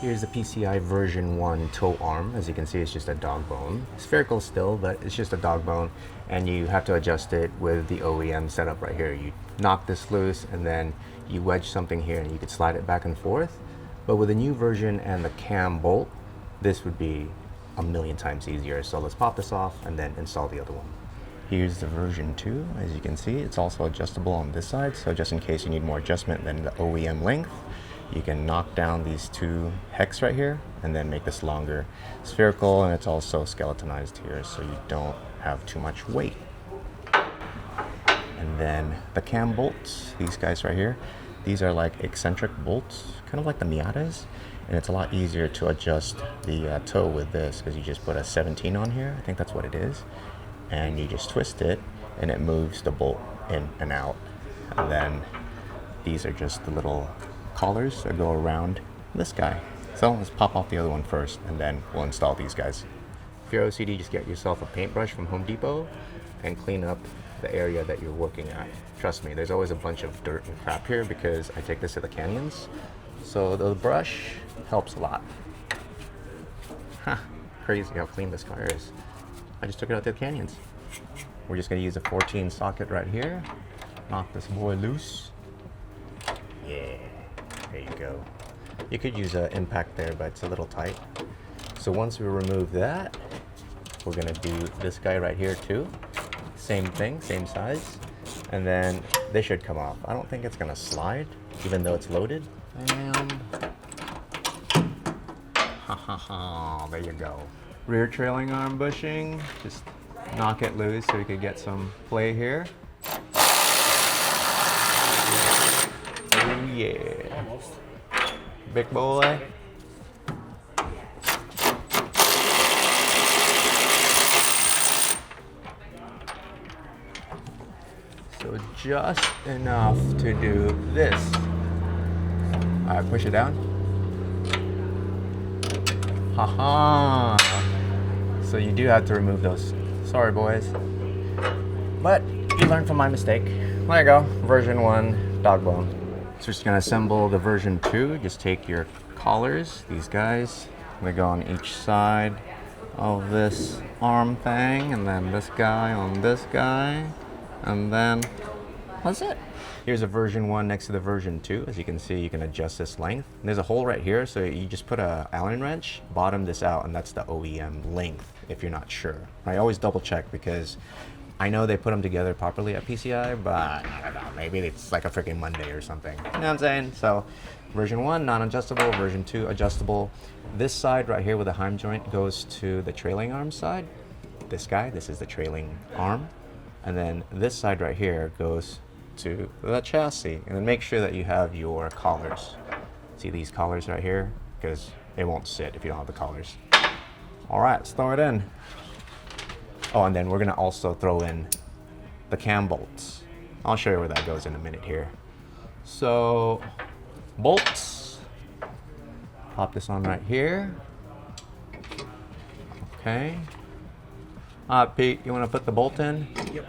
Here's the PCI version 1 toe arm. As you can see, it's just a dog bone. Spherical still, but it's just a dog bone, and you have to adjust it with the OEM setup right here. You knock this loose and then you wedge something here and you could slide it back and forth. But with the new version and the cam bolt, this would be a million times easier. So let's pop this off and then install the other one. Here's the version 2. As you can see, it's also adjustable on this side. So just in case you need more adjustment than the OEM length, you can knock down these two hex right here and then make this longer. Spherical, and it's also skeletonized here so you don't have too much weight. And then the cam bolts, these guys right here, these are like eccentric bolts, kind of like the Miatas, and it's a lot easier to adjust the toe with this because you just put a 17 on here, I think that's what it is, and you just twist it and it moves the bolt in and out. And then these are just the little collars that go around this guy. So let's pop off the other one first and then we'll install these guys. If you're OCD, just get yourself a paintbrush from Home Depot and clean up the area that you're working at. Trust me, there's always a bunch of dirt and crap here because I take this to the canyons. So the brush helps a lot. Huh, crazy how clean this car is. I just took it out to the canyons. We're just gonna use a 14 socket right here. Knock this boy loose. Yeah. There you go. You could use an impact there, but it's a little tight. So once we remove that, we're gonna do this guy right here too. Same thing, same size. And then this should come off. I don't think it's gonna slide, even though it's loaded. And ha ha ha, there you go. Rear trailing arm bushing, just knock it loose so we could get some play here. Oh yeah. Almost. Big boy. So just enough to do this. All right, push it down. Haha. So you do have to remove those. Sorry, boys. But you learn from my mistake. There you go, version 1 dog bone. So we're just gonna assemble the version 2. Just take your collars, these guys. They go on each side of this arm thing, and then this guy on this guy, and then that's it. Here's a version 1 next to the version 2. As you can see, you can adjust this length. And there's a hole right here, so you just put a Allen wrench, bottom this out, and that's the OEM length if you're not sure. I always double check because I know they put them together properly at PCI, but I don't know, maybe it's like a freaking Monday or something. You know what I'm saying? So version 1, non-adjustable, version 2, adjustable. This side right here with the heim joint goes to the trailing arm side. This guy, this is the trailing arm. And then this side right here goes to the chassis. And then make sure that you have your collars. See these collars right here? Because it won't sit if you don't have the collars. All right, let's throw it in. Oh, and then we're gonna also throw in the cam bolts. I'll show you where that goes in a minute here. So, bolts. Pop this on right here. Okay. Pete, you wanna put the bolt in? Yep.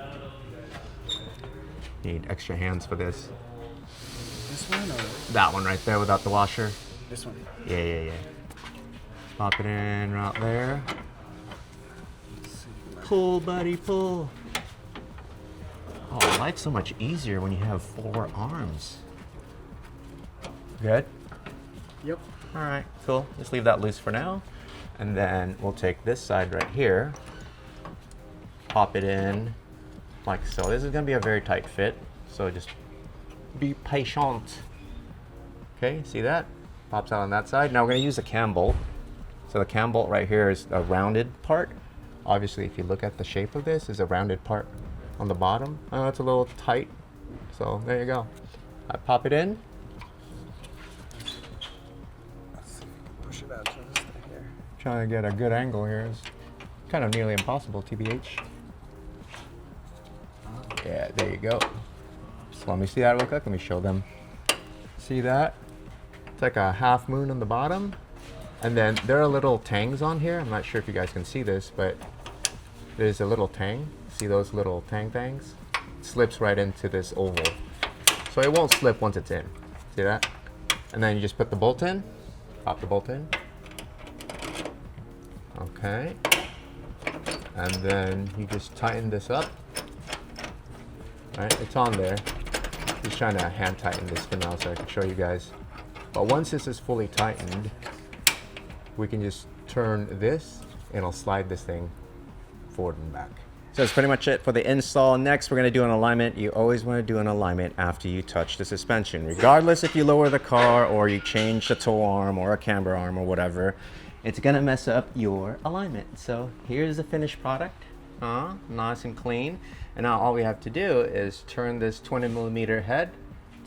Need extra hands for this. This one or That one right there without the washer. this one? Yeah. Pop it in right there. Pull, buddy, pull. Oh, life's so much easier when you have 4 arms. Good? Yep. All right, cool. Just leave that loose for now. And then we'll take this side right here, pop it in like so. This is gonna be a very tight fit, so just be patient. Okay, see that? Pops out on that side. Now we're gonna use a cam bolt. So the cam bolt right here is a rounded part. Obviously, if you look at the shape of this, is a rounded part on the bottom. Oh, it's a little tight. So there you go. I pop it in. Let's see if we can push it out just here. Trying to get a good angle here. It's kind of nearly impossible, TBH. Yeah, there you go. So let me see that real quick. Let me show them. See that? It's like a half moon on the bottom. And then there are little tangs on here. I'm not sure if you guys can see this, but there's a little tang. See those little tang things? It slips right into this oval. So it won't slip once it's in. See that? And then you just put the bolt in. Pop the bolt in. Okay. And then you just tighten this up. Alright, it's on there. Just trying to hand tighten this for now so I can show you guys. But once this is fully tightened, we can just turn this and it'll slide this thing forward and back. So that's pretty much it for the install. Next, we're going to do an alignment. You always want to do an alignment after you touch the suspension. Regardless if you lower the car or you change the tow arm or a camber arm or whatever, it's going to mess up your alignment. So here's the finished product. Nice and clean. And now all we have to do is turn this 20mm head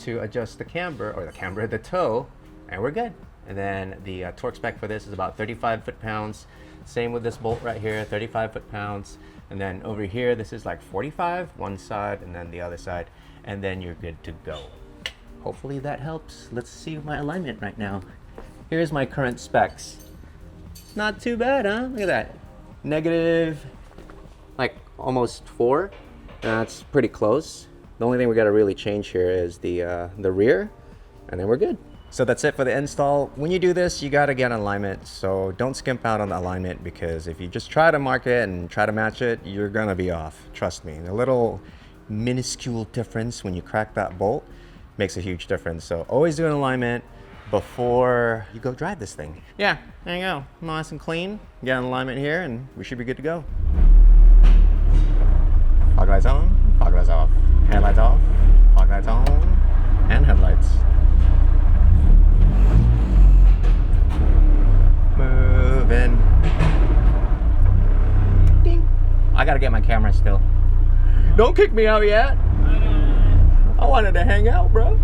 to adjust the camber, or the toe, and we're good. And then the torque spec for this is about 35 foot-pounds. Same with this bolt right here, 35 foot-pounds. And then over here, this is like 45, one side and then the other side. And then you're good to go. Hopefully that helps. Let's see my alignment right now. Here's my current specs. Not too bad, huh? Look at that. Negative, like almost 4. That's pretty close. The only thing we gotta really change here is the rear, and then we're good. So that's it for the install. When you do this, you gotta get an alignment, so don't skimp out on the alignment, because if you just try to mark it and try to match it, you're gonna be off. Trust me. A little minuscule difference when you crack that bolt makes a huge difference. So always do an alignment before you go drive this thing. Yeah, there you go. Nice and clean. Get an alignment here and we should be good to go. Fog lights on, fog lights off. Headlights off, fog lights on, and headlights. Moving. Ding. I gotta get my camera still. Don't kick me out yet. I wanted to hang out, bro.